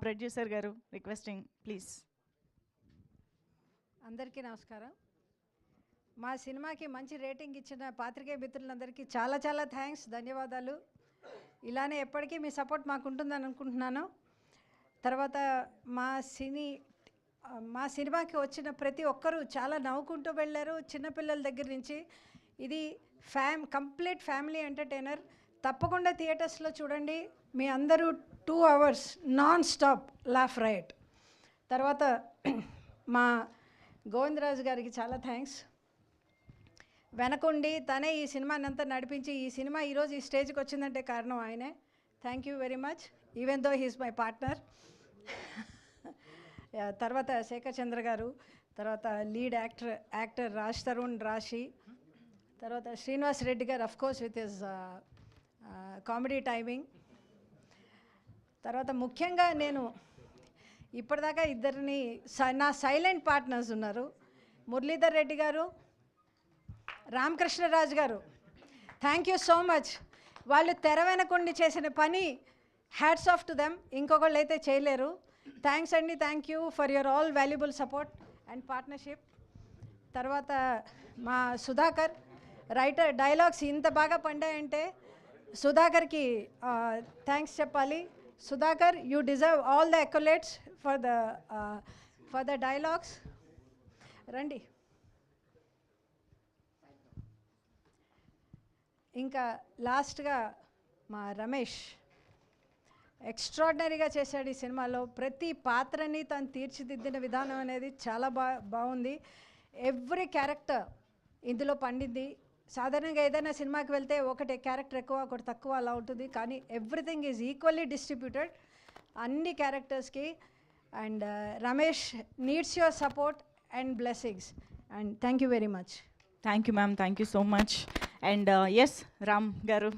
Producer గారు requesting please. అందరికీ నమస్కారం. మా సినిమాకి మంచి రేటింగ్ ఇచ్చిన పాత్రికేయ మిత్రులందరికీ చాలా చాలా థ్యాంక్స్, ధన్యవాదాలు. ఇలానే ఎప్పటికీ మీ సపోర్ట్ మాకు ఉంటుందని అనుకుంటున్నాను. తర్వాత మా సినిమాకి వచ్చిన ప్రతి ఒక్కరూ చాలా నవ్వుకుంటూ వెళ్ళారు, చిన్నపిల్లల దగ్గర నుంచి. ఇది కంప్లీట్ ఫ్యామిలీ ఎంటర్టైనర్. తప్పకుండా థియేటర్స్లో చూడండి. మీ అందరూ 2 hours non stop laugh right. తర్వాత మా గోవిందరాజు గారికి చాలా థ్యాంక్స్. వెనకుండి తనే ఈ సినిమాని అంతా నడిపించి ఈ సినిమా ఈరోజు ఈ స్టేజ్కి వచ్చిందంటే కారణం ఆయనే. Thank you very much, even though he's my partner. తర్వాత శేఖర్ చంద్ర గారు, తర్వాత లీడ్ యాక్టర్ రాజ్ తరుణ్ రాశి, తర్వాత శ్రీనివాస్ రెడ్డి గారు of course with his comedy timing. తర్వాత ముఖ్యంగా నేను ఇప్పటిదాకా ఇద్దరిని నా సైలెంట్ పార్ట్నర్స్ ఉన్నారు, మురళీధర్ రెడ్డి గారు, రామకృష్ణరాజు గారు. Thank you so much. వాళ్ళు తెర వెనకుండి చేసిన పని హ్యాట్స్ ఆఫ్ టు దెమ్, ఇంకొకళ్ళు అయితే చేయలేరు. థ్యాంక్స్ అండి, thank you for your all valuable support and partnership. తర్వాత మా సుధాకర్ రైటర్, డైలాగ్స్ ఇంత బాగా పండాయంటే సుధాకర్కి థ్యాంక్స్ చెప్పాలి. Sudhakar, you deserve all the accolades for the dialogues. రండి. ఇంకా లాస్ట్గా మా రమేష్ ఎక్స్ట్రాడినరీగా చేశాడు ఈ సినిమాలో. ప్రతి పాత్రని తను తీర్చిదిద్దిన విధానం అనేది చాలా బాగుంది. ఎవ్రీ క్యారెక్టర్ ఇందులో పండింది. సాధారణంగా ఏదైనా సినిమాకి వెళ్తే ఒకటి క్యారెక్టర్ ఎక్కువ ఒకటి తక్కువ అలా ఉంటుంది, కానీ ఎవ్రీథింగ్ ఈజ్ ఈక్వల్లీ డిస్ట్రిబ్యూటెడ్ అన్ని క్యారెక్టర్స్కి. And Ramesh needs your support and blessings. And thank you very much. Thank you ma'am, thank you so much. And S Ram గారు.